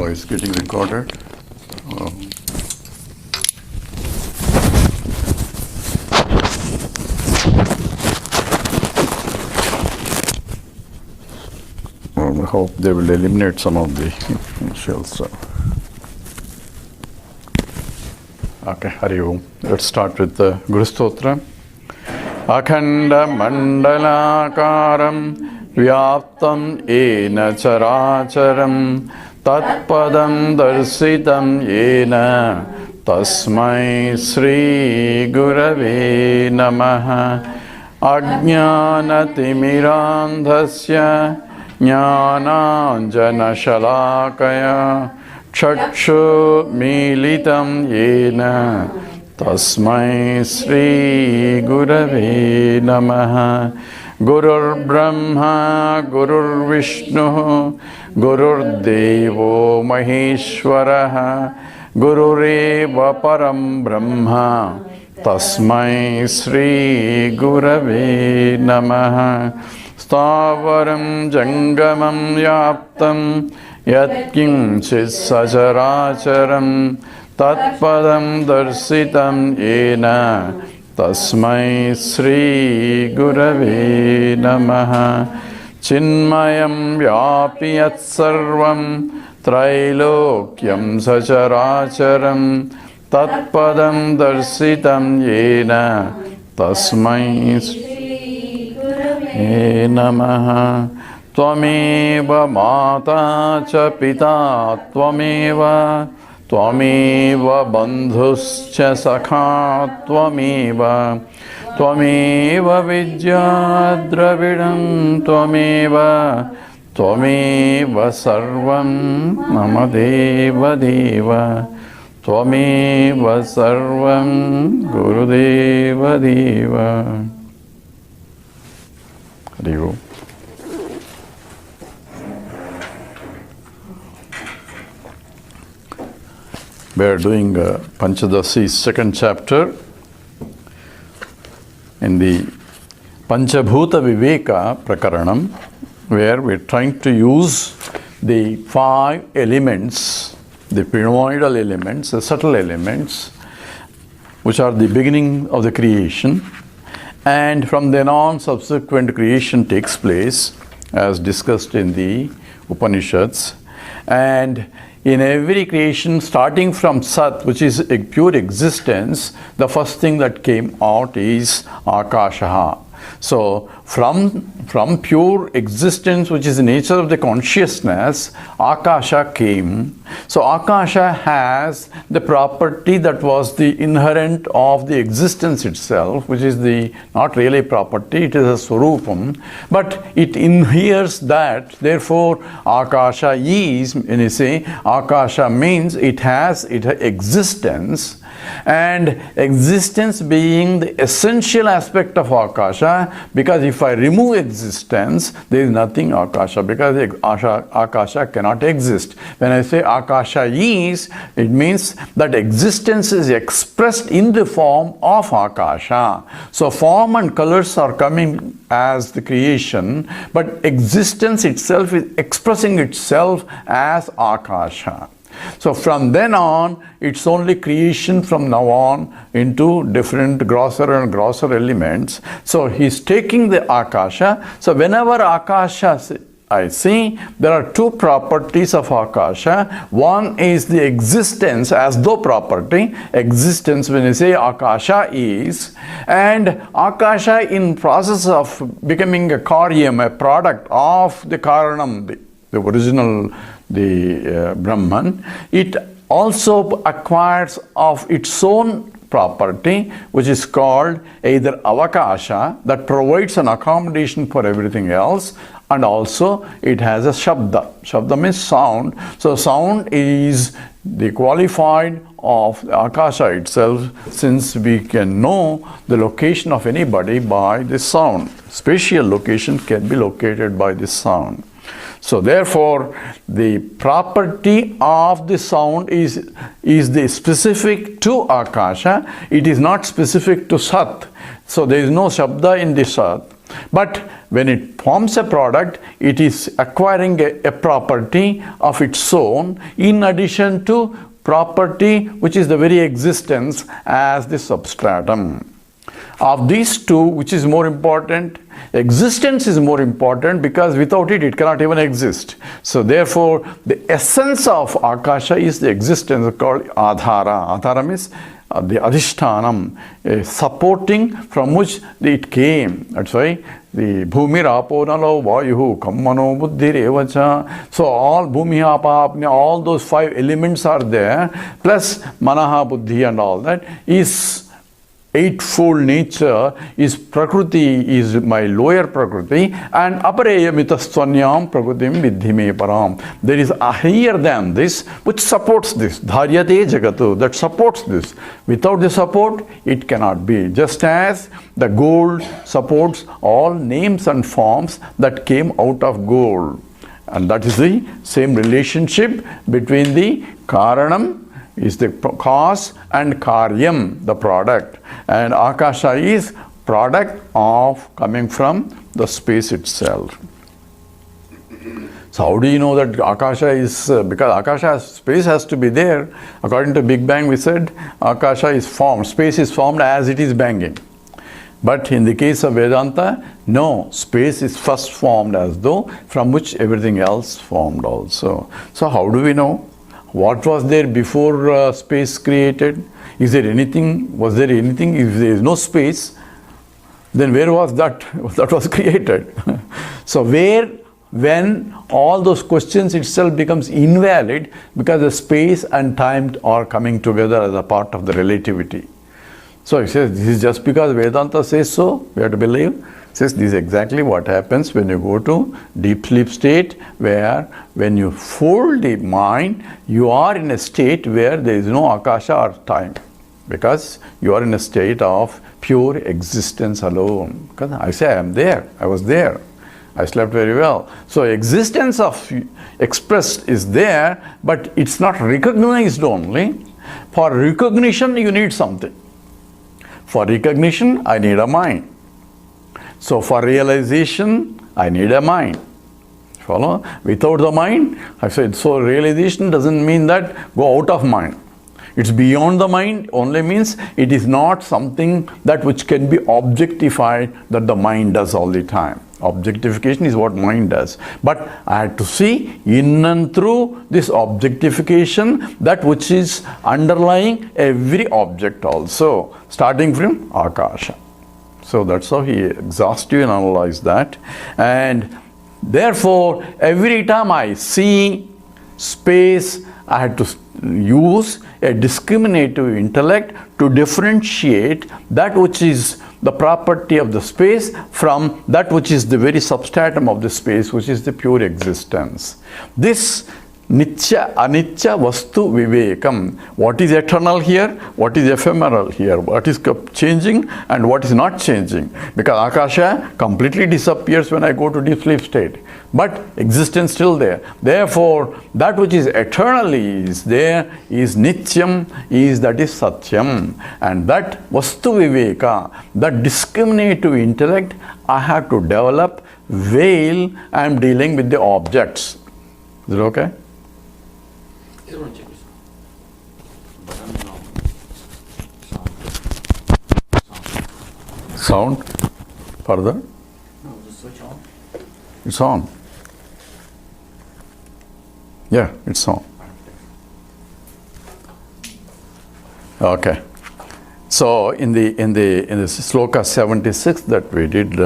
voice getting recorded. I hope they will eliminate some of the shells. Okay, Hari Om. Let's start with the Guru Stotra. Akhanda Mandalakaram Vyaptam Yena Characharam Tatpadam Darsitam Yena Tasmai Sri Gurave Namaha Ajnanatimirandhasya Jnananjana Shalakaya Chakshu Militam Yena Tasmai Sri Gurave Namaha Gurur Brahma Gurur Vishnu Gurur Devo Maheshwaraha Gurureva Param Brahma Tasmai Sri Gurave Namaha Stavaram Jangamam Yaptam Yatkinchit Sacharacharam Tatpadam Darsitam Yena Tasmai Sri Gurave Namaha Chinmayam Vyapi Yat Sarvam Trailokyam Sacharacharam Tatpadam Darsitam Yena Tasmai Sri Gurave Namaha Tvameva Mata Cha Pita Tvameva Tvameva Bandhuscha Sakha Tvameva Tvameva Vidya Dravidam Tvameva Tvameva Sarvam Mama Deva Deva Tvameva Sarvam Gurudeva Deva. Hari Om. We are doing Panchadashi's second chapter in the Panchabhuta Viveka Prakaranam, where we are trying to use the 5 elements, the primordial elements, the subtle elements, which are the beginning of the creation, and from then on subsequent creation takes place as discussed in the Upanishads. And in every creation, starting from Sat, which is a pure existence, the first thing that came out is Akasha. So, from pure existence, which is the nature of the consciousness, Akasha came. So, Akasha has the property that was the inherent of the existence itself, which is the not really property, it is a Swarupam, but it inheres that. Therefore, Akasha is, when you say Akasha means it has existence, and existence being the essential aspect of Akasha, because if I remove existence, there is nothing Akasha, because Akasha cannot exist. When I say Akasha is, it means that existence is expressed in the form of Akasha. So form and colors are coming as the creation, but existence itself is expressing itself as Akasha. So from then on, it's only creation from now on into different grosser and grosser elements. So he's taking the Akasha. So whenever Akasha I see, there are 2 properties of Akasha. One is the existence as though property. Existence, when you say Akasha is, and Akasha in process of becoming a karyam, a product of the Karanam, the original, the Brahman, it also acquires of its own property, which is called either Avakasha, that provides an accommodation for everything else, and also it has a Shabda. Shabda means sound. So sound is the qualified of the Akasha itself, since we can know the location of anybody by the sound. Spatial location can be located by the sound. So therefore, the property of the sound is the specific to Akasha. It is not specific to Sat. So there is no Shabda in the Sat. But when it forms a product, it is acquiring a property of its own in addition to property which is the very existence as the substratum. Of these two, which is more important? Existence is more important, because without it, it cannot even exist. So therefore, the essence of Akasha is the existence called Adhara. Adhara means the Adhishtanam, supporting from which it came. That's why the Bhumi Rapo Nalo Vayuhu Kammano Buddhi Revacha. So all Bhumi Apa Apnya, all those 5 elements are there, plus Manaha Buddhi and all that is eightfold nature. Is Prakriti, is my lower Prakriti, and Apareya Mitasthanyam Prakritim Vidhime Param. There is a higher than this which supports this. Dharyate Jagatu, that supports this. Without the support, it cannot be. Just as the gold supports all names and forms that came out of gold. And that is the same relationship between the Karanam, is the cause, and Karyam, the product. And Akasha is product of coming from the space itself. So how do you know that Akasha is, because Akasha, space has to be there. According to Big Bang, we said Akasha is formed, space is formed as it is banging. But in the case of Vedanta, no, space is first formed as though from which everything else formed also. So how do we know? What was there before space created? Is there anything? Was there anything? If there is no space, then where was that was created? So when all those questions itself becomes invalid, because the space and time are coming together as a part of the relativity. So he says, this is just because Vedanta says so, we have to believe. Says this is exactly what happens when you go to deep sleep state, where when you fold the mind, you are in a state where there is no Akasha or time, because you are in a state of pure existence alone. Because I say I am there, I was there, I slept very well. So existence of expressed is there, but it's not recognized only. For recognition, you need something. For recognition, I need a mind. So for realization, I need a mind. Follow? Without the mind, I said, so realization doesn't mean that go out of mind. It's beyond the mind, only means it is not something that which can be objectified, that the mind does all the time. Objectification is what mind does. But I had to see in and through this objectification that which is underlying every object also, starting from Akasha. So that's how he exhaustively analyzed that. And therefore, every time I see space, I had to use a discriminative intellect to differentiate that which is the property of the space from that which is the very substratum of the space, which is the pure existence. This Nitya, Anitya, Vastu, Vivekam. What is eternal here? What is ephemeral here? What is changing and what is not changing? Because Akasha completely disappears when I go to deep sleep state. But existence still there. Therefore, that which is eternally is there is Nityam, that is Satyam. And that Vastu Viveka, that discriminative intellect, I have to develop while I am dealing with the objects. Is it okay? Sound further? No, just switch on. It's on. Yeah, it's on. Okay. So in the sloka 76 that we did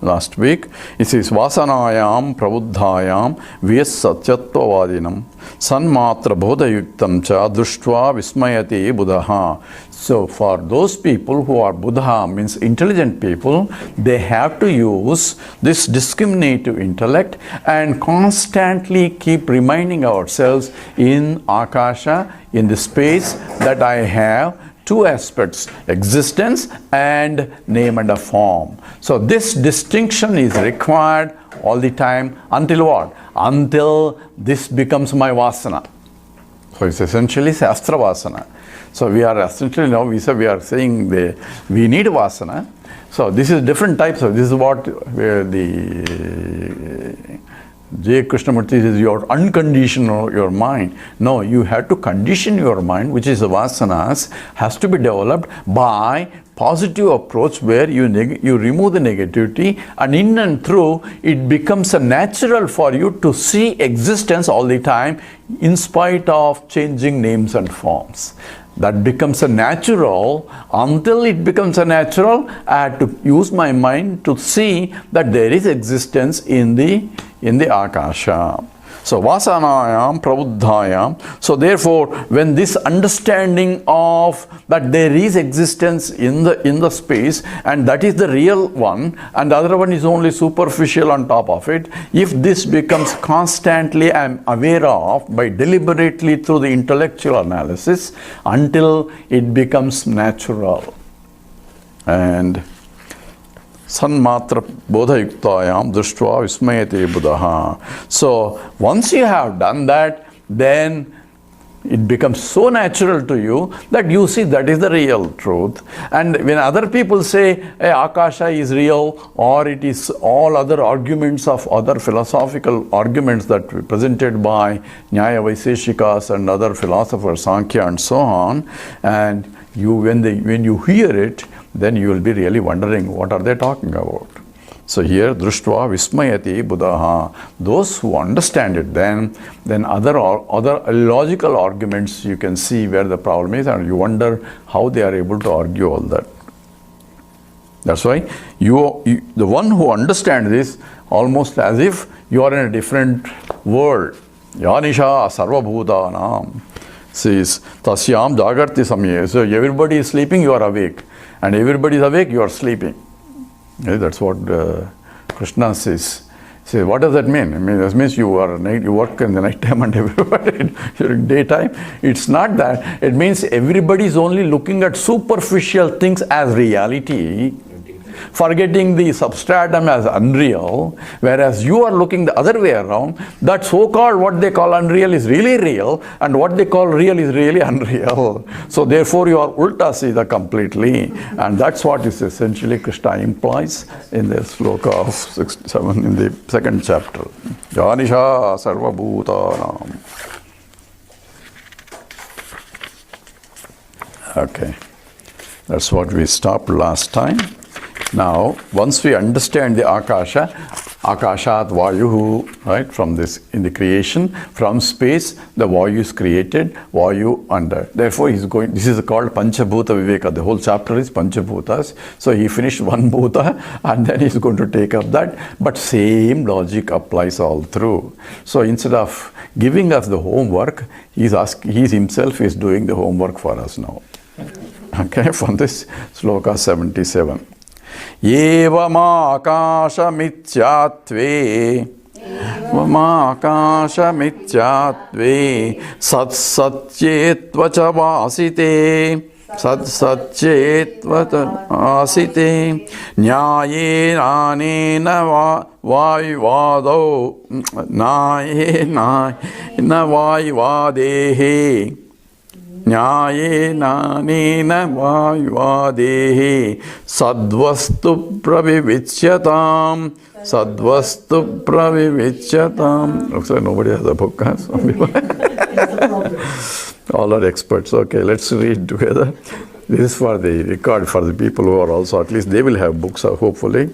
last week, it says Vasanayam Prabuddhayam Vyas Satyattvavadinam Sanmatra Bodhayuktam Cha Drishtva Vismayati Buddha. So for those people who are Buddha, means intelligent people, they have to use this discriminative intellect and constantly keep reminding ourselves in Akasha, in the space, that I have two aspects, existence and name and a form. So this distinction is required all the time until what? Until this becomes my vasana. So it's essentially Shastra Vasana. So we are essentially now, we are saying we need Vasana. So this is different types of, this is what where the J. Krishnamurti says, your unconditional your mind. No, you have to condition your mind, which is the vasanas, has to be developed by positive approach where you remove the negativity, and in and through it becomes a natural for you to see existence all the time in spite of changing names and forms. That becomes a natural. Until it becomes a natural, I had to use my mind to see that there is existence in the Akasha. So Vasanayam Prabuddhayam. So therefore, when this understanding of that there is existence in the space, and that is the real one, and the other one is only superficial on top of it, if this becomes constantly I am aware of by deliberately through the intellectual analysis until it becomes natural. And Sanmatra bodhayuktayam drishtva vismayate buddhaha. So once you have done that, then it becomes so natural to you that you see that is the real truth. And when other people say, hey, Akasha is real, or it is all other arguments of other philosophical arguments that were presented by Nyaya Vaiseshikas and other philosophers, Sankhya and so on, and when you hear it, then you will be really wondering what are they talking about. So here, drishtva vismayati buddhaha. Those who understand it, then other logical arguments you can see where the problem is, and you wonder how they are able to argue all that. That's why the one who understands this almost as if you are in a different world. Yanisha sarvabhutanam says tasyam jagarti samye. So everybody is sleeping, you are awake. And everybody is awake, you are sleeping. Okay, that's what Krishna says. Say, what does that mean? I mean, that means you work in the night time and everybody during daytime. It's not that. It means everybody is only looking at superficial things as reality, forgetting the substratum as unreal, whereas you are looking the other way around. That so-called what they call unreal is really real, and what they call real is really unreal. So therefore you are ulta siddha completely, and that's what is essentially Krishna implies in the sloka of 67 in the second chapter. Janisha sarva bhutanam. Okay, that's what we stopped last time. Now, once we understand the Akasha, Akashat Vayu, right, from this, in the creation, from space, the Vayu is created, Vayu under. Therefore, this is called Panchabhuta Viveka. The whole chapter is Panchabhutas. So, he finished one Bhuta and then he's going to take up that. But same logic applies all through. So, instead of giving us the homework, he himself is doing the homework for us now. Okay, from this sloka 77. Evamākāśamityātve satsatyetvacā vāsite satsatyetvacā nyāyena vāyvādau nāyena vāyvādehe Nyāyena nena vāyvādehi sadvastu pravivicyatam sadvastu pravivicyatam. Looks like nobody has a book, huh? Some people. All are experts. Okay, let's read together. This is for the record for the people who are also, at least they will have books, hopefully.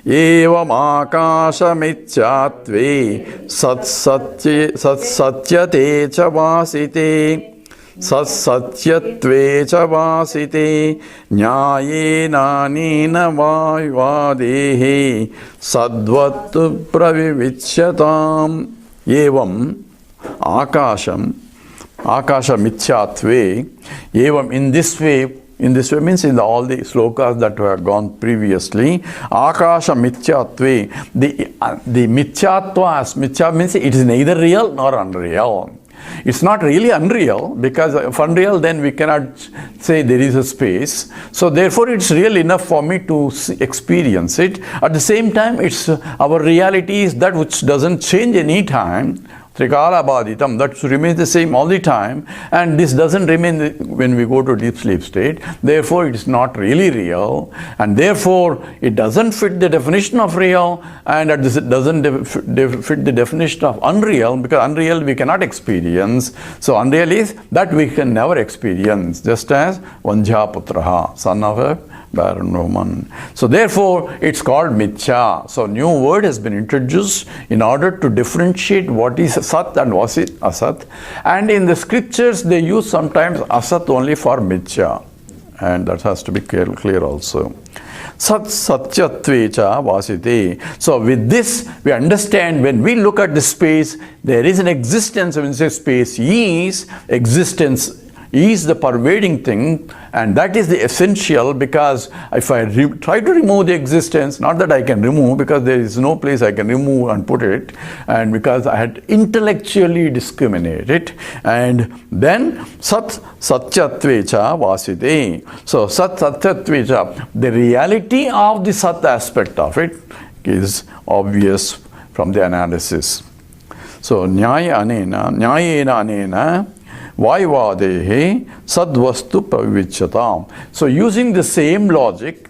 Evam akāśamityātve satsatyate ca vāsite Satsatyattve ca vāsite nyāyena nena vāyvādehi sadvattu pravivicyatam evam akasham mithyatve evam in this way means in all the slokas that have gone previously. Akasha mithyatve, the mithya means it is neither real nor unreal. It's not really unreal, because if unreal, then we cannot say there is a space. So therefore it's real enough for me to experience it. At the same time, our reality is that which doesn't change any time. Trikala Baditam, that remains the same all the time, and this doesn't remain when we go to deep sleep state. Therefore, it is not really real, and therefore, it doesn't fit the definition of real, and it doesn't fit the definition of unreal, because unreal we cannot experience. So, unreal is that we can never experience, just as Vanjhaputraha, son of a barren woman. So therefore, it's called Mithya. So new word has been introduced in order to differentiate what is Sat and what is Asat. And in the scriptures, they use sometimes Asat only for Mithya. And that has to be clear also. Sat Satyatvecha Vasite. So with this, we understand when we look at the space, there is an existence. When we say space is, existence is the pervading thing, and that is the essential, because if I try to remove the existence, not that I can remove, because there is no place I can remove and put it, and because I had intellectually discriminated it, and then Sat Satyatvecha Vasite. So Sat Satyatvecha, the reality of the Sat aspect of it is obvious from the analysis. So Nyayena Anena Vaivadehe Sadvastu Pavicchatam. So using the same logic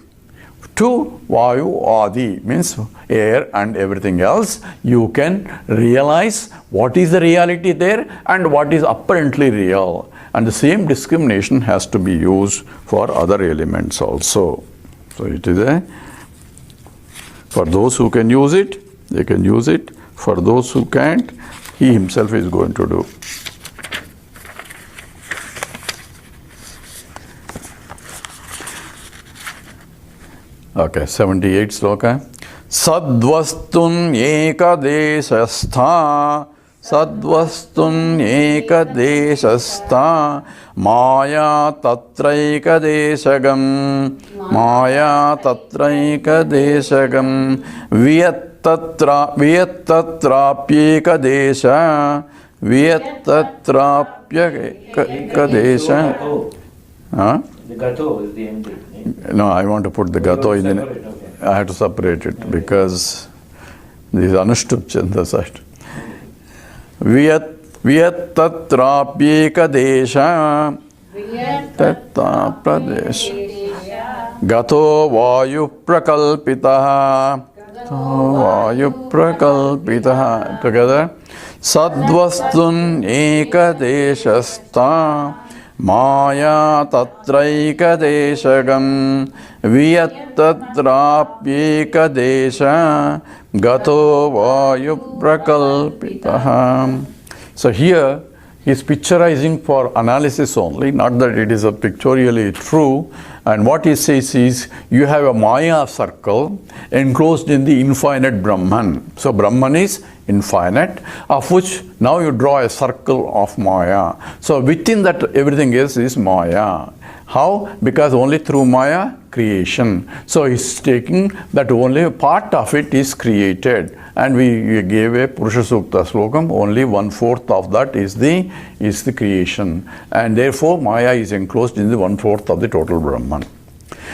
to Vayu Adi, means air and everything else, you can realize what is the reality there and what is apparently real. And the same discrimination has to be used for other elements also. So it is for those who can use it, they can use it. For those who can't, he himself is going to do. Okay, 78 sloka. Sadvastun ekadeshastha, Sadvastun ekadeshastha, Maya tatraikadeshagam, Maya tatraikadeshagam, Viyattatrapyekadesha, Viyattatrapyekadesha. Huh? The gato is the ending. No, I want to put the gato in the. I have to separate it because this is Anushtup Chandasat. Viyattatrapyekadesha, Tattapradesha, Gato Vayu Prakalpitaha, Vayu Prakalpitaha. Together, Sadvastun ekadeshastha, Maya tatraikadeshagam, Viyattatrapyekadesha, Gato Vayu Prakalpitaha. So here he is picturizing for analysis only, not that it is a pictorially true. And what he says is, you have a Maya circle enclosed in the infinite Brahman. So Brahman is infinite, of which now you draw a circle of Maya. So within that everything else is Maya. How? Because only through Maya, creation. So he's taking that only a part of it is created. And we gave a Purusha Sukta slokam, only 1/4 of that is the creation. And therefore Maya is enclosed in the 1/4 of the total Brahman.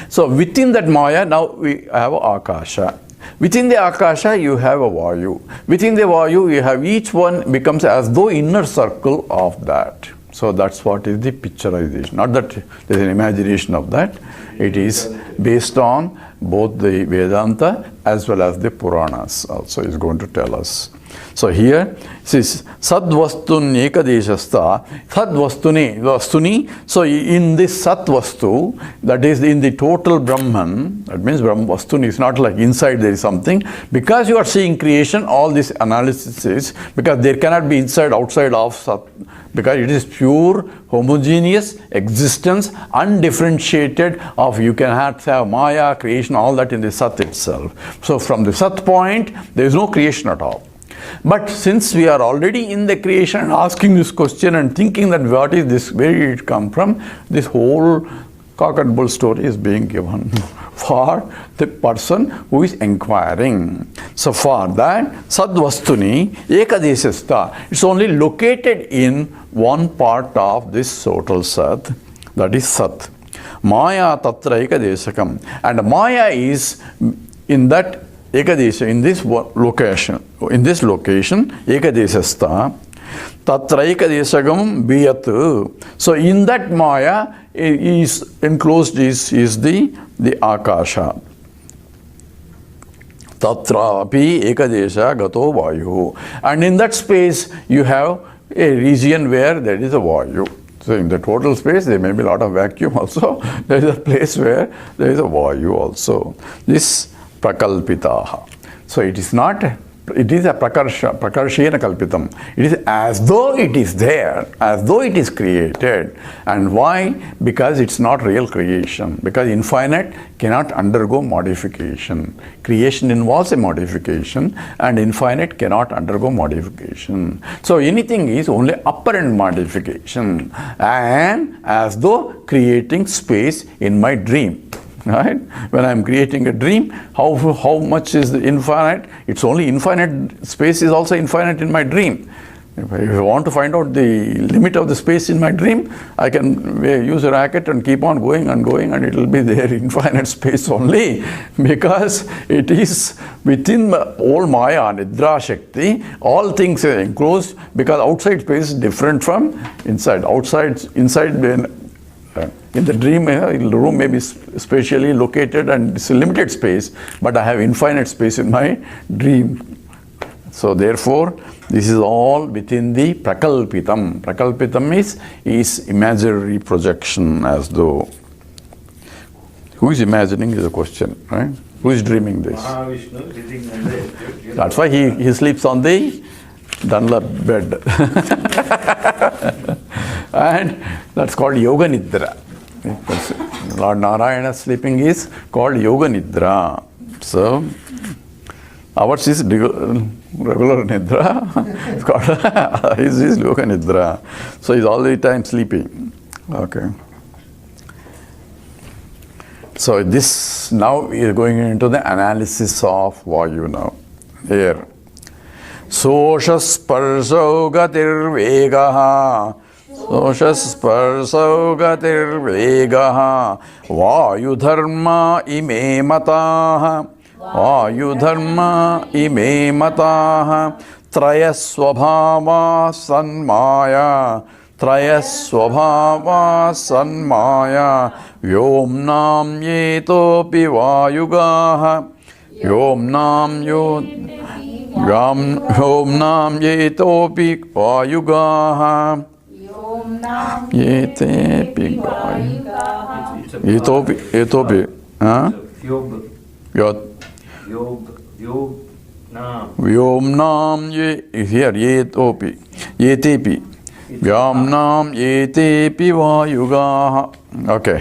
So within that Maya, now we have Akasha. Within the Akasha, you have a Vayu. Within the Vayu, you have each one becomes as though inner circle of that. So that's what is the picturization. Not that there is an imagination of that. It is based on both the Vedanta as well as the Puranas also is going to tell us. So here, this Sadvastun ekadeshastha, Sadvastuni. So in this Satvastu, that is in the total Brahman, that means Brahmavastuni is not like inside there is something. Because you are seeing creation, all this analysis is, because there cannot be inside, outside of Sat, because it is pure, homogeneous existence, undifferentiated of, you can have Maya, creation, all that in the Sat itself. So from the Sat point, there is no creation at all. But since we are already in the creation and asking this question and thinking that what is this, where did it come from, this whole cock and bull story is being given for the person who is inquiring. So for that, Sadvastuni ekadeshastha, it's only located in one part of this total Sat, that is Sat. Maya tatra ekadeshakam. And Maya is in that Ekadesha, in this location, Ekadesastha, Tatra Ekadesagam Biyat. So in that Maya is enclosed is the Akasha. Tatra api Ekadesha Gato Vayu. And in that space you have a region where there is a Vayu. So in the total space there may be a lot of vacuum also. There is a place where there is a Vayu also. This Prakalpitaha. So it is not, it is a Prakarshena Kalpitam. It is as though it is there, as though it is created. And why? Because it's not real creation. Because infinite cannot undergo modification. Creation involves a modification and infinite cannot undergo modification. So anything is only apparent modification. And as though creating space in my dream. Right? When I am creating a dream, how much is the infinite? It's only infinite. Space is also infinite in my dream. If I want to find out the limit of the space in my dream, I can use a racket and keep on going, and it will be there, infinite space only, because it is within all Maya, Nidra Shakti, all things are enclosed, because outside space is different from inside. Inside, in the dream, the room may be spatially located and it's a limited space, but I have infinite space in my dream. So therefore, this is all within the Prakalpitam. Prakalpitam is imaginary projection, as though. Who is imagining is a question, right? Who is dreaming this? That's why he sleeps on the Dunlop bed. And that's called Yoga Nidra. Lord Narayana's sleeping is called Yoga Nidra. So, ours is regular Nidra. It's called, his is Yoga Nidra. So, he's all the time sleeping. Okay. So, this now is going into the analysis of Vayu now. Here. Sosha Sparsho Gatir Vegaha. Soshasparso gatirvegaha Vayudharma ime mataha Vayudharma ime mataha Trayasvabhava sanmaya Trayasvabhava sanmaya Vyomnam yetopi vayugaha Vyomnam Vyomnam yetopi vayugaha Yete Etopi. Huh? Vyomnam ye here Yetopi. Yetepi. Vyomnam yetepi vayugaha. Okay.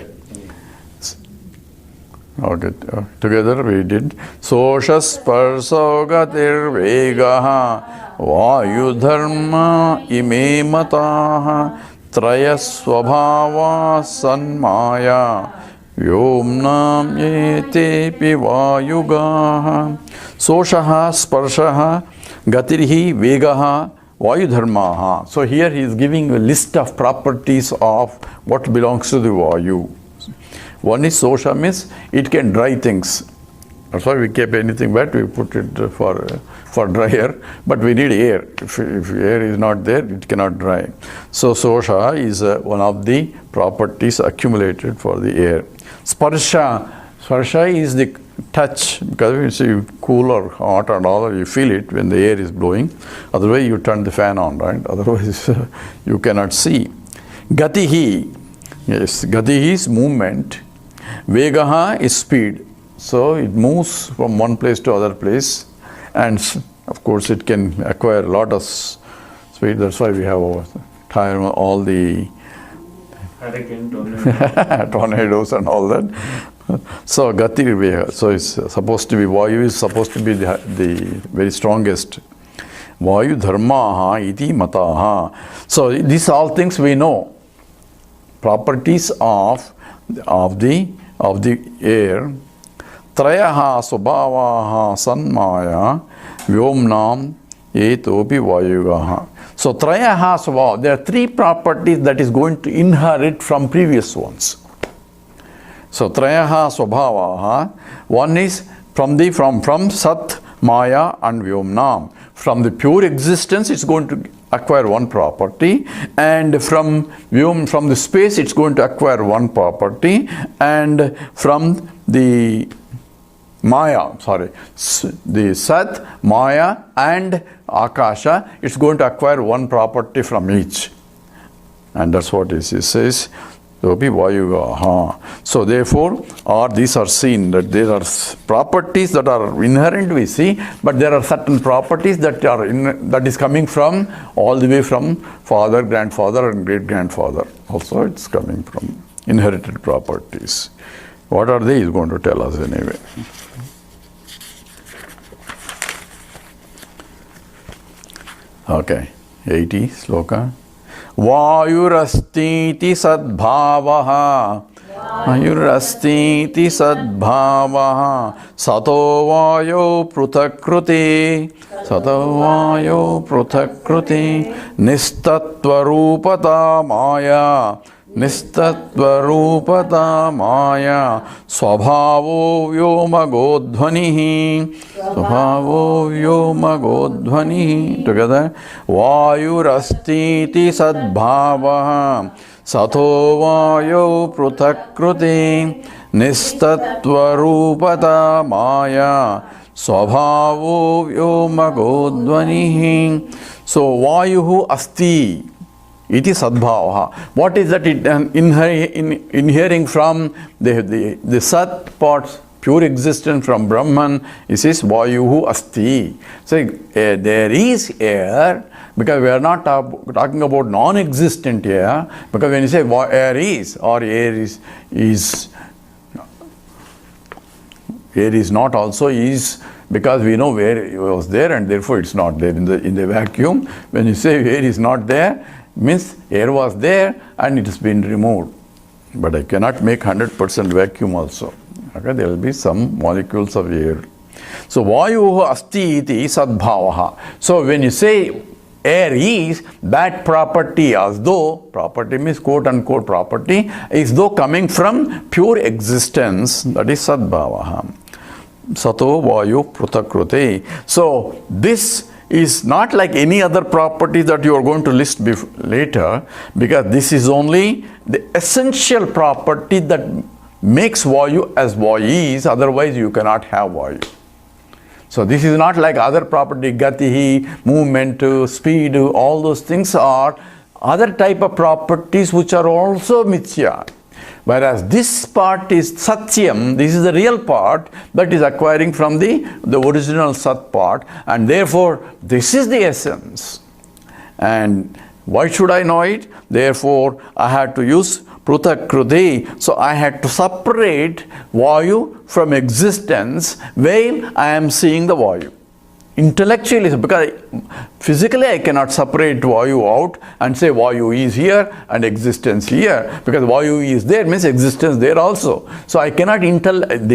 Okay, together we did. Soshas parso gatir vegaha Vayudharma ime mataha Trayasvabhava sanmaya Vyomnam yetepi vayugaha Soshaha sparshaha gatirhi vegaha Vayudharmaha. So here he is giving a list of properties of what belongs to the Vayu. One is Sosha, means it can dry things. That's why we keep anything wet, we put it for dryer, but we need air. If air is not there, it cannot dry. So Sosha is one of the properties accumulated for the air. Sparsha is the touch, because you cool or hot and all, you feel it when the air is blowing. Otherwise you turn the fan on, right? Otherwise you cannot see. Gatihi, yes, Gatihi is movement. Vegaha is speed. So it moves from one place to other place, and of course it can acquire a lot of speed. That's why we have all the tornadoes and all that. So Gati Vega. So it's supposed to be, Vayu is supposed to be the very strongest. Vayu dharmaha iti mataha. So these all things we know. Properties of the air. Trayaha subhavaha sanmaya vyomnam etopi vayugaha. So trayaha subhava, there are three properties that is going to inherit from previous ones. So trayaha subhavaha, one is from Sat, Maya and Vyomnam. From the pure existence it's going to acquire one property, and from the space it's going to acquire one property, and from the Maya, the Sat, Maya and Akasha, it's going to acquire one property from each. And that's what it says. So therefore, these are seen that there are properties that are inherent we see, but there are certain properties that is coming from all the way from father, grandfather and great grandfather. Also it's coming from inherited properties. What are they? He's going to tell us anyway. Okay, 80 sloka. Vayurastiti sadbhavaha. Vayurastiti sadbhavaha. Sato vayo prutakriti. Sato vayo prutakriti. Nistatvarupata maya. Nistatvarupata maya. Swabhavo vyomagodhvanihi. Swabhavo vyomagodhvanihi. Together. Vayurastiti sadbhavaha. Sato vayo prutakriti. Nistatvarupata maya. Swabhavo vyomagodhvanihi. So vayuhu asti. Iti sadbhavaha. What is that inhering from the Sat part, pure existence from Brahman? It says Vayuhu asti. So there is air, because we are not talking about non-existent air, because when you say air is, or air is not also is, because we know where it was there and therefore it's not there in the vacuum. When you say air is not there, means air was there and it has been removed. But I cannot make 100% vacuum also. Okay, there will be some molecules of air. So Vayuhu asti iti sadbhavaha. So when you say air is, that property, as though, property means quote unquote property, is though coming from pure existence, that is sadbhavaha. Sato vayu prutakrute. So this is not like any other property that you are going to list later, because this is only the essential property that makes vayu as vayu is, otherwise you cannot have vayu. So this is not like other property, gatihi, movement, speed, all those things are other type of properties which are also mithya. Whereas this part is satyam, this is the real part that is acquiring from the original sat part, and therefore this is the essence. And why should I know it? Therefore I had to use prutakriti. So I had to separate vayu from existence while I am seeing the vayu. Intellectually, because physically I cannot separate vayu out and say vayu is here and existence here, because vayu is there means existence there also. So I cannot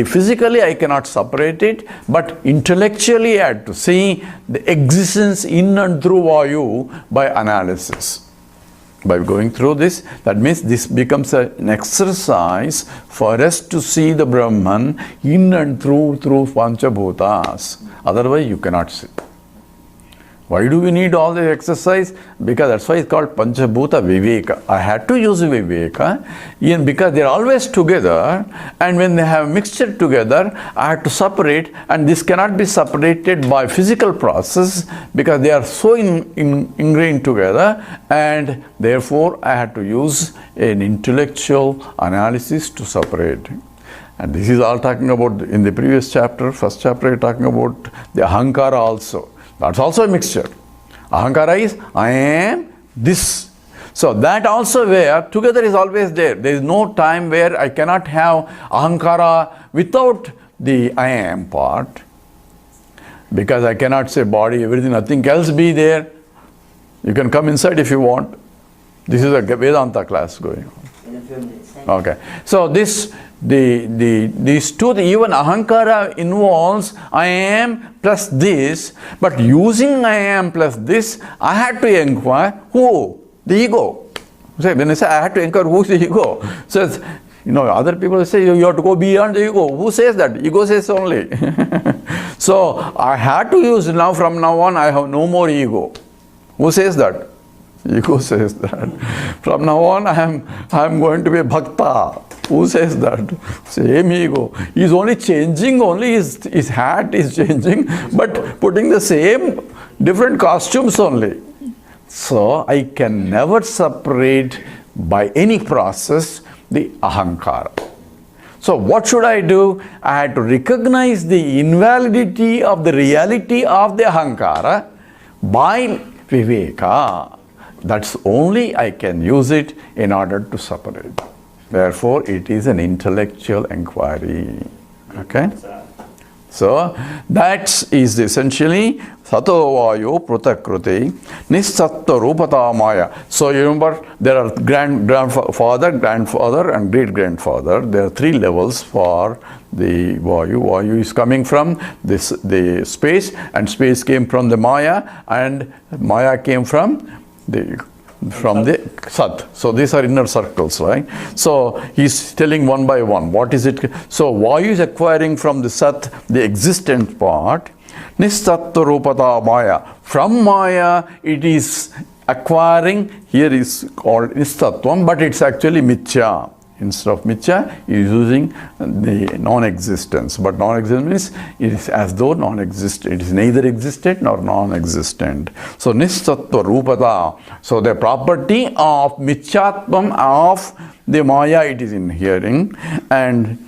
physically I cannot separate it, but intellectually I had to see the existence in and through vayu by analysis. By going through this, that means this becomes an exercise for us to see the Brahman in and through Panchabhutas. Otherwise you cannot see. Why do we need all this exercise? Because that's why it's called Panchabhuta Viveka. I had to use Viveka because they're always together, and when they have mixture together, I had to separate, and this cannot be separated by physical process because they are so ingrained together, and therefore I had to use an intellectual analysis to separate. And this is all talking about in the previous chapter, first chapter, talking about the Ahankara also. That's also a mixture. Ahankara is, I am this. So that also where together is always there. There is no time where I cannot have Ahankara without the I am part. Because I cannot say body, everything, nothing else be there. You can come inside if you want. This is a Vedanta class going on. In a few minutes. Okay. So these two, even Ahankara involves I am plus this, but using I am plus this, I had to inquire who? The ego. So when I say I had to inquire who is the ego, so Other people say you have to go beyond the ego. Who says that? Ego says only. So I had to use from now on, I have no more ego. Who says that? Ego says that. From now on, I am going to be a bhakta. Who says that? Same ego. He's only changing, his hat is changing, but putting the same different costumes only. So I can never separate by any process the ahankara. So what should I do? I had to recognize the invalidity of the reality of the ahankara by viveka. That's only I can use it in order to separate. Therefore, it is an intellectual inquiry. Okay? So, that is essentially Sato Vayo Prakriti Nisatta Rupata Maya. So, you remember there are grandfather, and great-grandfather. There are 3 levels for the Vayu. Vayu is coming from the space, and space came from the Maya, and Maya came from the Sat. So these are inner circles, right? So he's telling one by one, what is it? So Vayu is acquiring from the Sat, the existent part, Nisatta Rupata Maya. From Maya, it is acquiring, here is called Nistatvam, but it's actually Mithya. Instead of Mithya, he is using the non-existence. But non-existence means it is as though non-existent. It is neither existent nor non-existent. So Nisattva Rupata. So the property of Mithyatvam of the Maya, it is inhering. And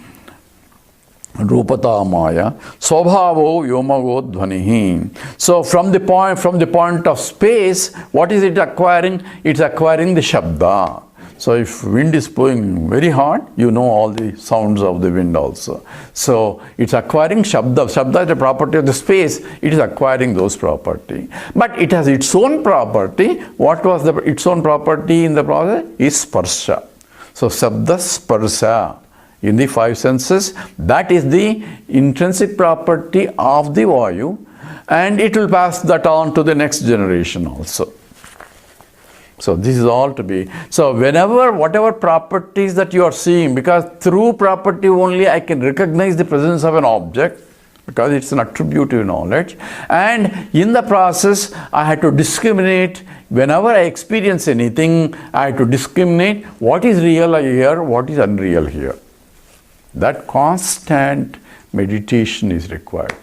Rupata Maya, Swabhavo Yomago Dhvanihi. So from the point of space, what is it acquiring? It's acquiring the Shabda. So if wind is blowing very hard, you know all the sounds of the wind also. So it's acquiring Shabda. Shabda is the property of the space. It is acquiring those property. But it has its own property. What was its own property in the process? Is Sparsha. So Shabda Sparsha. In the 5 senses, that is the intrinsic property of the Vayu, and it will pass that on to the next generation also. So this is all to be. So whatever properties that you are seeing, because through property only I can recognize the presence of an object, because it's an attributive knowledge. And in the process, I had to discriminate. Whenever I experience anything, I had to discriminate what is real here, what is unreal here. That constant meditation is required.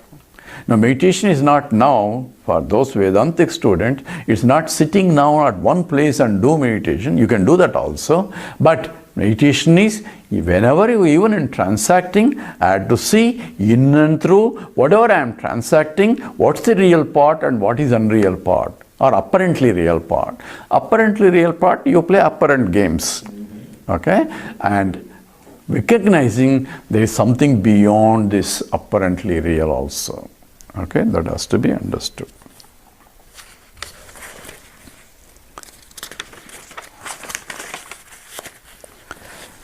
Now, meditation is not now, for those Vedantic students, it's not sitting now at one place and do meditation. You can do that also. But meditation is, whenever you, even in transacting, I have to see in and through whatever I am transacting, what's the real part and what is unreal part, or apparently real part. Apparently real part, you play apparent games. Okay? And recognizing there is something beyond this apparently real also. Okay, that has to be understood.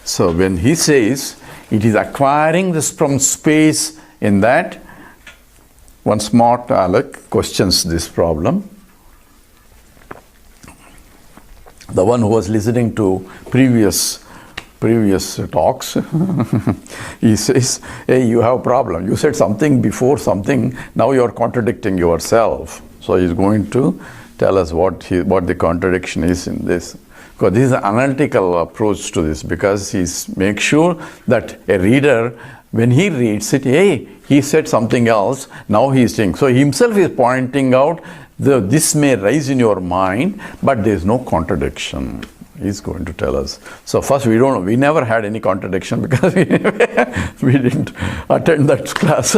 So when he says it is acquiring this from space, in that, one smart Alec questions this problem. The one who was listening to previous talks, he says, hey, you have a problem. You said something before something, now you are contradicting yourself. So he's going to tell us what the contradiction is in this. Because this is an analytical approach to this, because he makes sure that a reader, when he reads it, hey, he said something else, now he is saying. So he himself is pointing out, this may rise in your mind, but there is no contradiction. He's going to tell us. So first, we never had any contradiction, because we didn't attend that class.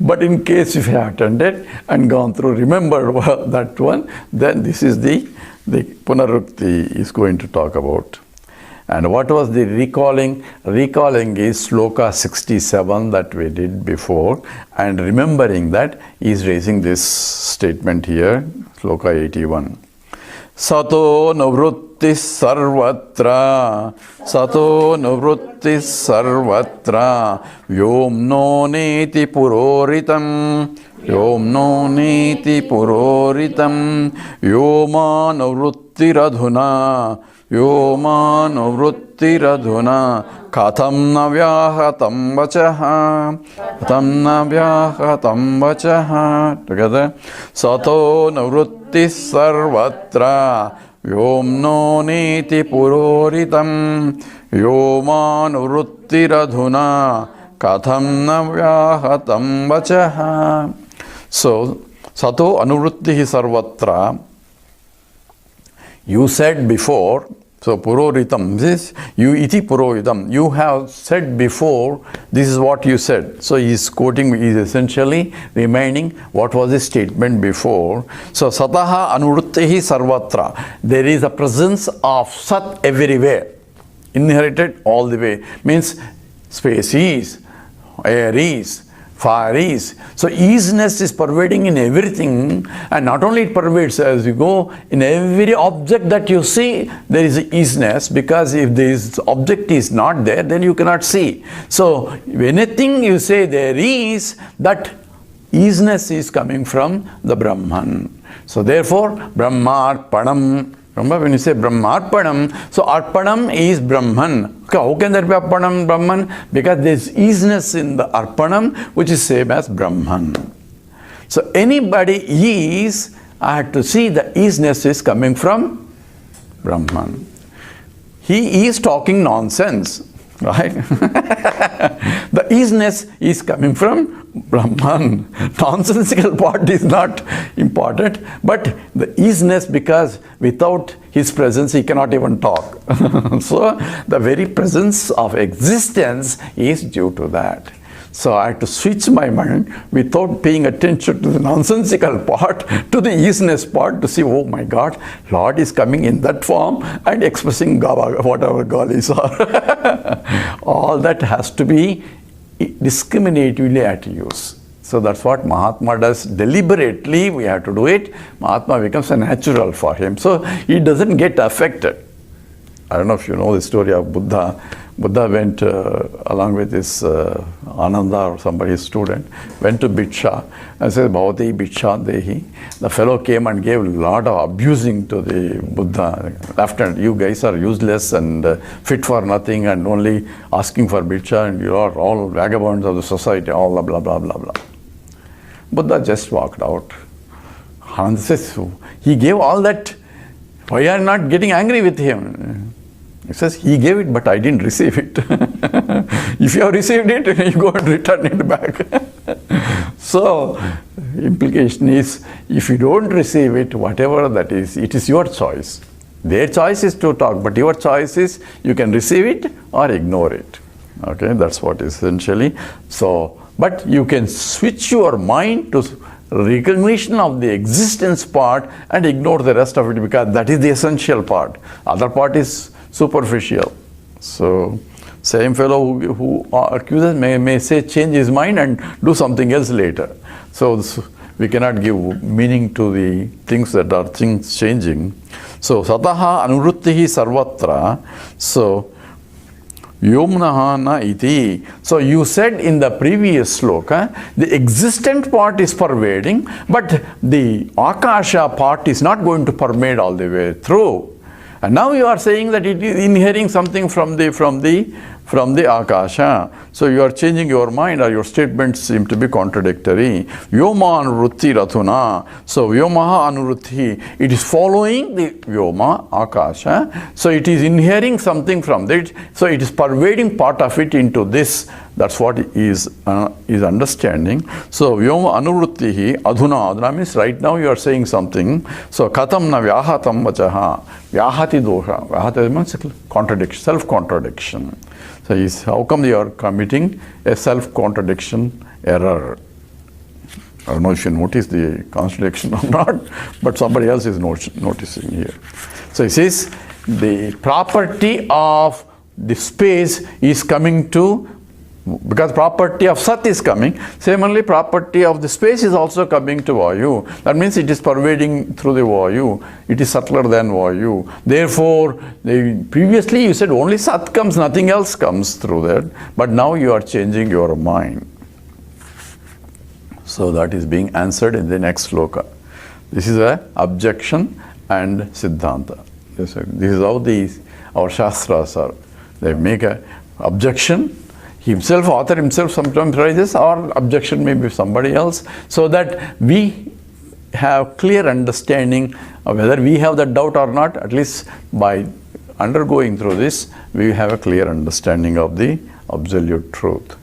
But in case if you attended and gone through, remember that one, then this is the Punarukti is going to talk about. And what was the recalling? Recalling is Sloka 67 that we did before, and remembering that he is raising this statement here, Sloka 81. Sato navrutti sarvatra, sato navrutti sarvatra, vyom no neti puroritam, vyom no neti puroritam, vyoma navrutti anuruttiradhuna Vyomanuvrittiradhuna Katham na vyahatam vachaha Katham na vyahatam vachaha. Together. Sato navritti sarvatra Vyomno niti puroritam Vyomanuvrittiradhuna Katham na vyahatam vachaha. So, Sato anuvrittihi sarvatra. You said before, so puroritam, this you iti puroritam, you have said before, this is what you said. So he is quoting, he is essentially reminding what was his statement before. So sataha anuruttihi sarvatra, there is a presence of sat everywhere, inherited all the way, means space is, air is, fire is. So easiness is pervading in everything, and not only it pervades, as you go in every object that you see, there is easiness, because if this object is not there, then you cannot see. So anything you say there is, that easiness is coming from the Brahman. So therefore, Brahmarpanam. Remember when you say Brahmarpanam, so Arpanam is Brahman. Okay, how can there be Arpanam Brahman? Because there is easiness in the Arpanam, which is same as Brahman. So anybody is, I have to see the easiness is coming from Brahman. He is talking nonsense, right? The easiness is coming from Brahman. Nonsensical part is not important, but the easiness, because without his presence he cannot even talk. So the very presence of existence is due to that. So I have to switch my mind without paying attention to the nonsensical part to the easiness part, to see, oh my God, Lord is coming in that form and expressing whatever galis are. All that has to be discriminatively at use. So that's what Mahatma does deliberately. We have to do it. Mahatma becomes a natural for him. So he doesn't get affected. I don't know if you know the story of Buddha. Buddha went along with his Ananda or somebody, his student, went to Bhiksha and said, Bhavati Bhiksha Dehi. The fellow came and gave a lot of abusing to the Buddha. After, you guys are useless and fit for nothing and only asking for Bhiksha, and you are all vagabonds of the society, all blah, blah, blah, blah, blah. Buddha just walked out. Ananda says, he gave all that. Why are you not getting angry with him? He says, he gave it, but I didn't receive it. If you have received it, you go and return it back. So, implication is, if you don't receive it, whatever that is, it is your choice. Their choice is to talk, but your choice is, you can receive it or ignore it. Okay, that's what essentially. So, but you can switch your mind to recognition of the existence part and ignore the rest of it, because that is the essential part. Other part is superficial. So same fellow who accuses may say change his mind and do something else later. So we cannot give meaning to the things that are things changing. So sataha anuruttihi sarvatra. So Yomnaha na iti. So you said in the previous sloka, the existent part is pervading, but the akasha part is not going to pervade all the way through. And now you are saying that it is inhering something from the akasha. So you are changing your mind, or your statements seem to be contradictory. Vyoma anurutti rathuna. So vyomaha anurutti. It is following the vyoma, akasha. So it is inhering something from it. So it is pervading part of it into this. That's what is understanding. So vyoma anuruttihi adhuna. Adhuna means right now you are saying something. So katam na vyahatam vachaha. Vyahati dosha. Vyahati means contradiction, self-contradiction. So how come you are committing a self-contradiction error? I don't know if you notice the contradiction or not, but somebody else is noticing here. So it says the property of the space is coming to, because property of Sat is coming, similarly property of the space is also coming to Vayu. That means it is pervading through the Vayu. It is subtler than Vayu. Therefore, previously you said only Sat comes, nothing else comes through that. But now you are changing your mind. So that is being answered in the next sloka. This is an objection and Siddhanta. This is how our Shastras are. They make a objection. Himself, author himself sometimes raises, or objection may be somebody else, so that we have clear understanding of whether we have that doubt or not. At least by undergoing through this, we have a clear understanding of the absolute truth.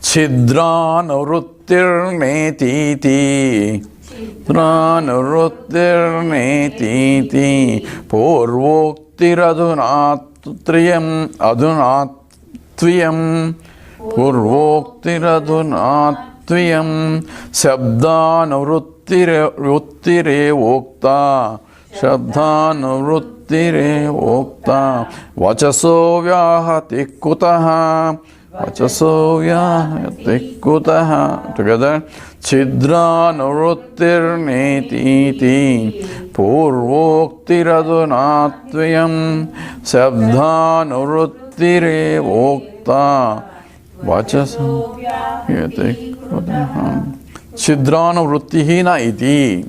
Chidranavrittirnetiti Chidranavrittirnetiti Purvoktiradhunatviyam Adhunatviyam Purvoktiradhunatviyam Shabdanavrittire Vokta Shabdanavrittire Vokta Vachaso Vyahati Kutaha Vachaso Vyahati Kutaha. Together. Chidranavrittirnetiti Purvoktiradhunatviyam Sabdhanavrittire Vokta Vachaso Vyahati Kutaha. Chidranavrittihi na iti.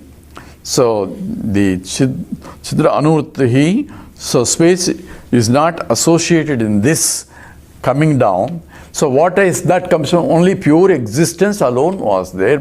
So the Chidra Anuvrittihi, so space is not associated in this coming down. So what is that comes from? Only pure existence alone was there,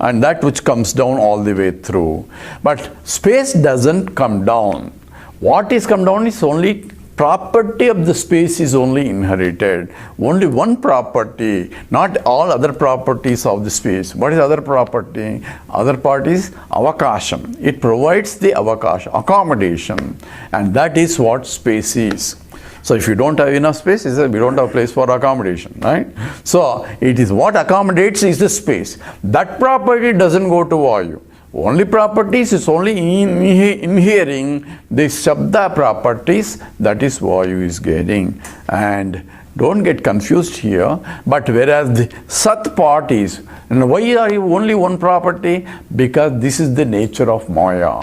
and that which comes down all the way through. But space doesn't come down. What is come down is only property of the space is only inherited. Only one property, not all other properties of the space. What is other property? Other part is avakasham. It provides the avakasha, accommodation, and that is what space is. So if you don't have enough space, we don't have place for accommodation, right? So it is what accommodates is the space. That property doesn't go to Vayu. Only properties is only inhering the Shabda properties, that is Vayu is getting. And don't get confused here, but whereas the Sat part is, and why are you only one property? Because this is the nature of Maya.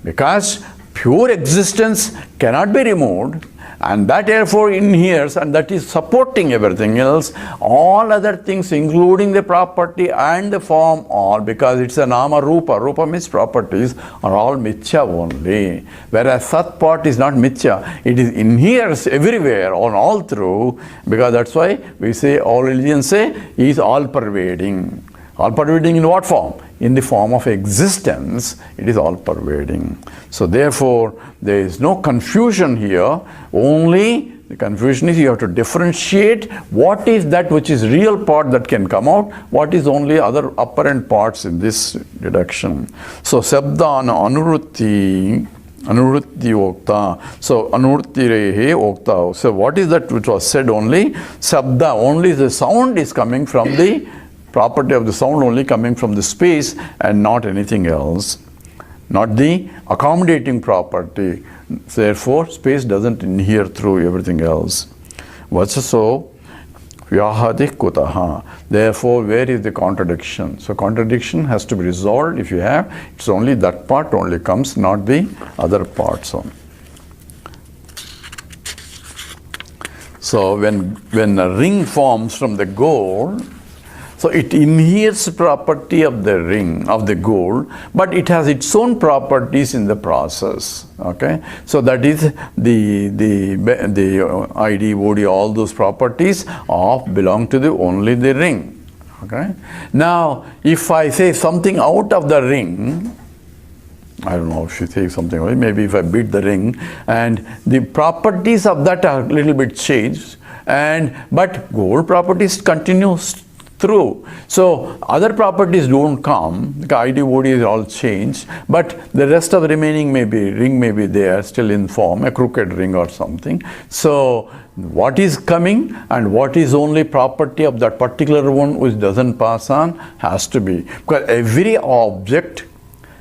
Because pure existence cannot be removed, and that therefore inheres, and that is supporting everything else. All other things, including the property and the form, all, because it's a nama rupa. Rupa means properties, are all mithya only. Whereas Sat part is not mithya. It is inheres everywhere, on all through, because that's why we say, all religions say, he is all pervading. All pervading in what form? In the form of existence, it is all pervading. So therefore, there is no confusion here. Only the confusion is you have to differentiate what is that which is real part that can come out, what is only other apparent parts in this deduction. So Sabdana Anuvritti Okta. So Anuvrittirehe Okta. So what is that which was said only? Sabda, only the sound is coming from the property of the sound, only coming from the space and not anything else, not the accommodating property. Therefore, space doesn't inhere through everything else. Vachaso vyahati kutaha. Therefore, where is the contradiction? So contradiction has to be resolved. If you have, it's only that part only comes, not the other parts. So when a ring forms from the gold, so it inheres property of the ring, of the gold, but it has its own properties in the process. Okay, so that is the ID, OD, all those properties belong to only the ring. Okay. Now, if I say something out of the ring, I don't know if you say something, maybe if I beat the ring, and the properties of that are a little bit changed, but gold properties continues through. So other properties don't come, the ID, OD is all changed, but the rest of the remaining ring may be there, still in form, a crooked ring or something. So what is coming and what is only property of that particular one which doesn't pass on has to be. Because every object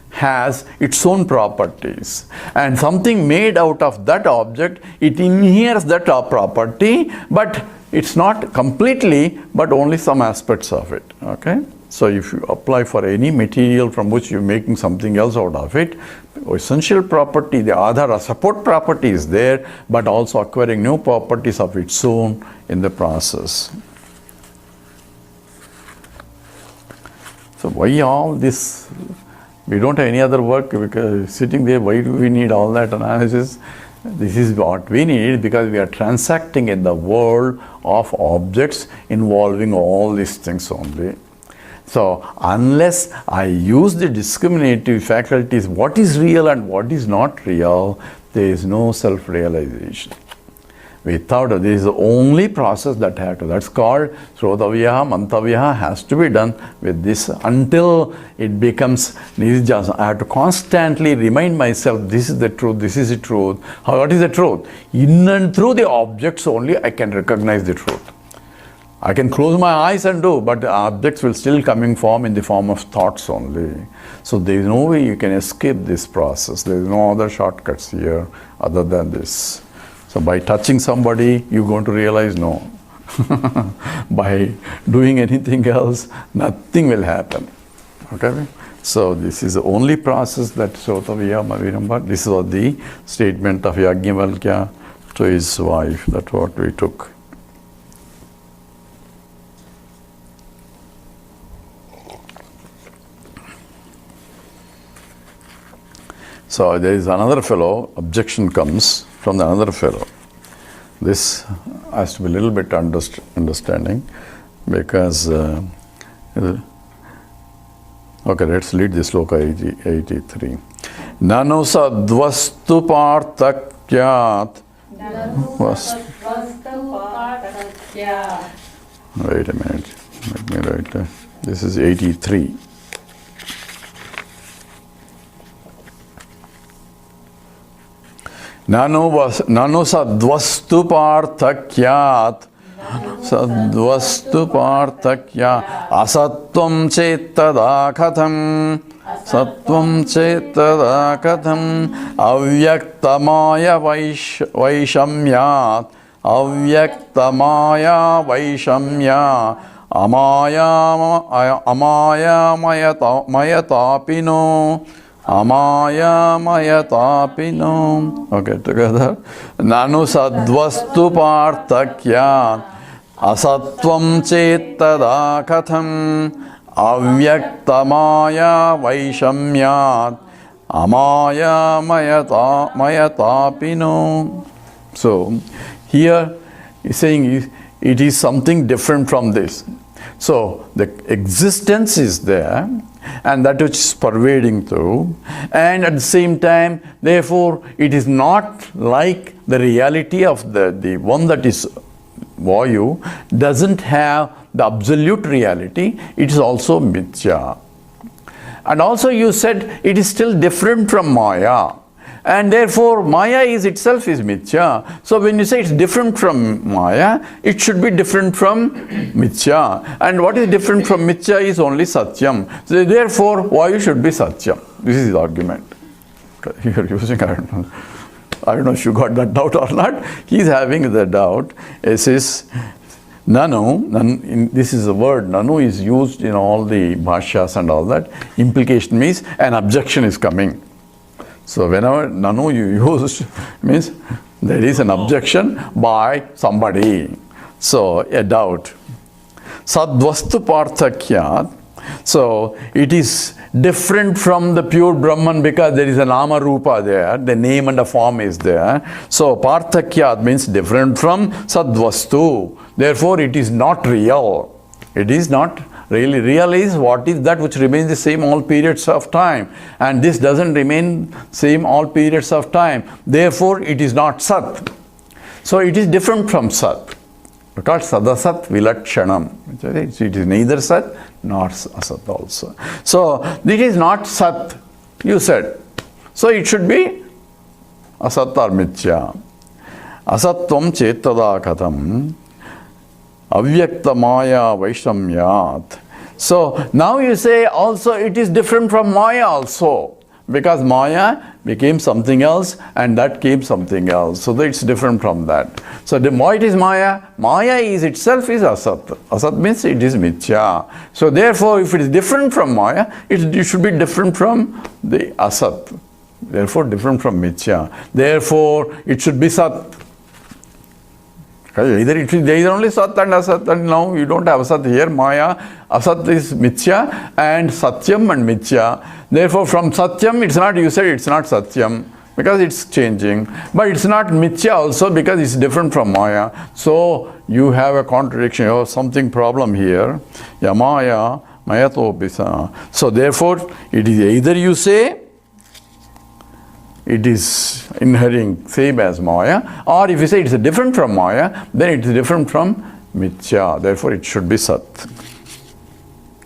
has its own properties, and something made out of that object, it inheres that property, but it's not completely, but only some aspects of it. Okay, so if you apply for any material from which you're making something else out of it, essential property, the Adhara support property is there, but also acquiring new properties of its own in the process. So So why all this? We don't have any other work because sitting there, why do we need all that analysis? This is what we need because we are transacting in the world of objects involving all these things only. So unless I use the discriminative faculties, what is real and what is not real, there is no self-realization. Without it, this is the only process that has to. That's called Srodavyaha, Mantavyaha has to be done with this until it becomes Nirjasa. I have to constantly remind myself, this is the truth, this is the truth. What is the truth? In and through the objects only I can recognize the truth. I can close my eyes and do, but the objects will still coming form in the form of thoughts only. So there is no way you can escape this process. There is no other shortcuts here other than this. So by touching somebody, you're going to realize no. By doing anything else, nothing will happen. Okay? So this is the only process that Sotavya Maviramba. This was the statement of Yajnavalkya to his wife. That's what we took. So there is another fellow, objection comes from another fellow. This has to be a little bit understanding because, okay, let's read this sloka 83. Nanu sadvastu partakyat. Wait a minute, let me write that. This is 83. Nanu sadvastu parthakyat sadvastu parthakyat asatvam chetada katham satvam chetada katham avyaktamaya vaishamyat avyaktamaya vaishamya amaya mayatapino Amaya mayatapino. Okay, together. Nanu sadvastu partakyat asatvam chetada katham avyaktamaya vaishamyat amaya mayatapino. So, here he's saying it is something different from this. So, the existence is there, and that which is pervading through, and at the same time, therefore, it is not like the reality of the one that is Vayu, doesn't have the absolute reality, it is also Mithya. And also you said it is still different from Maya. And therefore, Maya itself is Mithya. So when you say it's different from Maya, it should be different from Mithya. And what is different from Mithya is only Satyam. So therefore, Vayu should be Satyam. This is the argument. You are using, I don't know if you got that doubt or not. He is having the doubt. It says, Nanu, this is a word, Nanu is used in all the bhashyas and all that. Implication means an objection is coming. So whenever Nanu you use, means there is an objection by somebody. So a doubt. Sadvastu parthakyat. So it is different from the pure Brahman because there is a nama rupa there, the name and the form is there. So parthakyat means different from sadvastu. Therefore it is not real. It is not really real. Is what is that which remains the same all periods of time, and this doesn't remain same all periods of time. Therefore it is not Sat. So it is different from Sat. Called Sadasat Vilakshanam. It is neither Sat nor Asat also. So this is not Sat, you said. So it should be Asat or Mithya. Asatvam chetada katham avyakta maya vaishamyat. So now you say also it is different from Maya also. Because Maya became something else and that came something else. So it's different from that. So what is Maya? Maya is itself is Asat. Asat means it is Mithya. So therefore if it is different from Maya, it should be different from the Asat. Therefore different from Mithya. Therefore it should be Sat. Either there is only Sat and Asat, and now you don't have Asat here. Maya, Asat is Mithya, and Satyam and Mithya. Therefore, from Satyam, it's not, you said it's not Satyam, because it's changing. But it's not Mithya also, because it's different from Maya. So, you have a contradiction, you have something problem here. Yamaya, Mayatopisa. So, therefore, it is either you say, it is inhering same as Maya, or if you say it is different from Maya, then it is different from Mithya. Therefore, it should be Sat.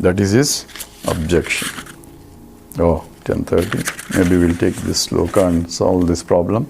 That is his objection. Oh, 10:30. Maybe we'll take this sloka and solve this problem.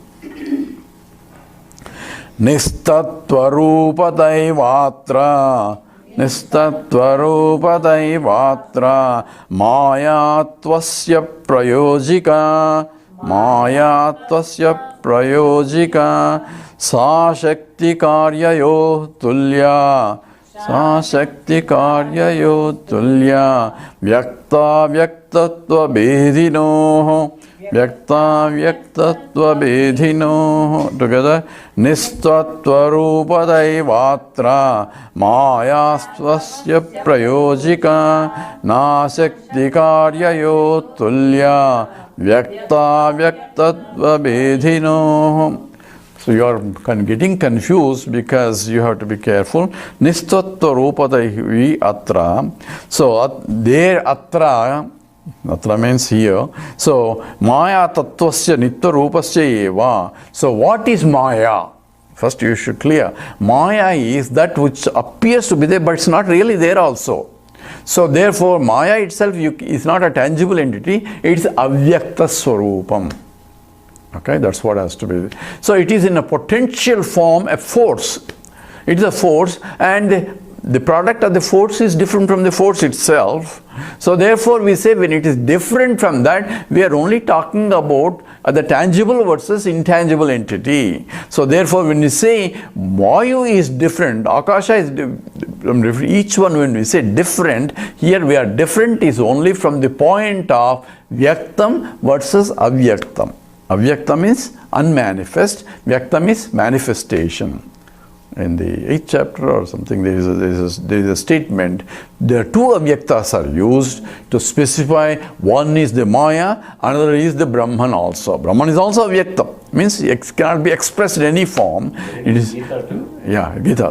Nistatvarupadayvatra Nistatvarupadayvatra Mayatvasya prayojika Mayatvasya prayojika Sa Shakti Karyayo Tulya Sa Shakti Karyayo Tulya Vyakta Vyaktatva Bedhinoho Vyakta Vyaktatva Bedhinoho. Together. Nistatvarupadayvatra Mayastvasya prayojika Na Shakti Karyayo Tulya Vyakta Vyaktatva Bedhinoho. So you are getting confused because you have to be careful. Nistatva rupadaivi atra. So there atra means here. So Maya tattvasya nitya rupasya eva. So what is Maya? First you should clear. Maya is that which appears to be there, but it's not really there also. So therefore Maya itself is not a tangible entity, it's avyakta swarupam. Okay, that's what has to be. So it is in a potential form, a force. It is a force, and the product of the force is different from the force itself. So therefore we say when it is different from that, we are only talking about the tangible versus intangible entity. So therefore when we say Vayu is different, Akasha is different, each one when we say different, here we are different is only from the point of Vyaktam versus Avyaktam. Avyaktam is unmanifest, Vyaktam is manifestation. In the 8th chapter or something, there is a statement. There are two avyaktas are used to specify. One is the Maya, another is the Brahman also. Brahman is also avyaktam. Means it cannot be expressed in any form. It is Gita too? Yeah, Gita.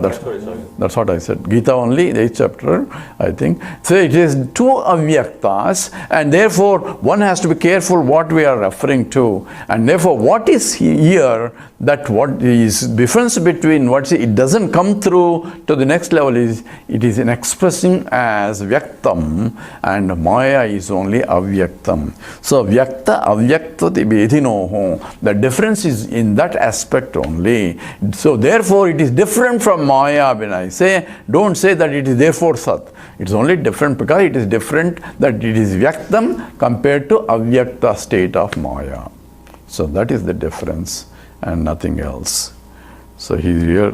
That's what I said. Gita only, the 8th chapter, I think. So it is two avyaktas, and therefore one has to be careful what we are referring to. And therefore, what is here, that what is difference between what it doesn't come through to the next level is it is in expressing as Vyaktam, and Maya is only Avyaktam. So Vyakta Avyaktati Bedhinoho. The difference is in that aspect only. So therefore it is different from Maya. When I say, don't say that it is therefore Sat. It's only different because it is different, that it is Vyaktam compared to Avyakta state of Maya. So that is the difference and nothing else. So he's here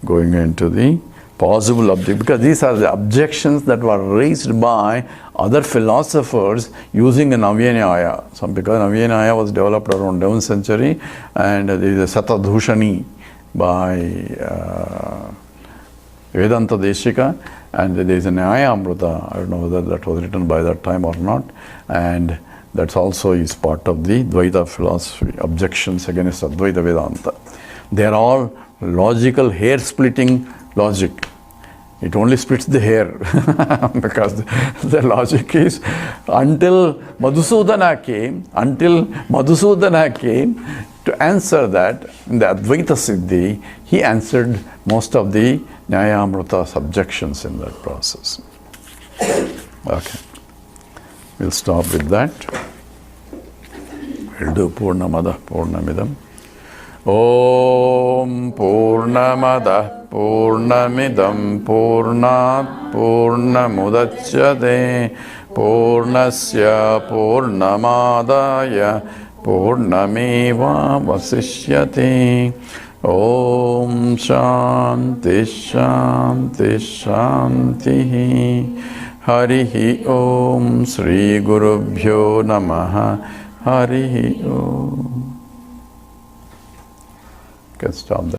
going into the possible object, because these are the objections that were raised by other philosophers using an Navya-Nyaya. Because Navya-Nyaya was developed around 11th century, and there is a Satadhushani by Vedanta Deshika, and there is a Nyaya Amrita. I don't know whether that was written by that time or not, and that also is part of the Dvaita philosophy, objections against Advaita Vedanta. They are all logical, hair-splitting logic. It only splits the hair because the logic is until Madhusudana came to answer that in the Advaita Siddhi, he answered most of the Nyayamrita's objections in that process. Okay, we'll stop with that. We'll do Purnamada Purnamidam. Om Purnamada Purnamidam Purnat Purnamudachyate Purnasya Purnamadaya Purnameva Vasishyate. Om Shanti Shanti Shanti. Harihi Om Sri Gurubhyo Namaha. Harihi Om. Can stop that.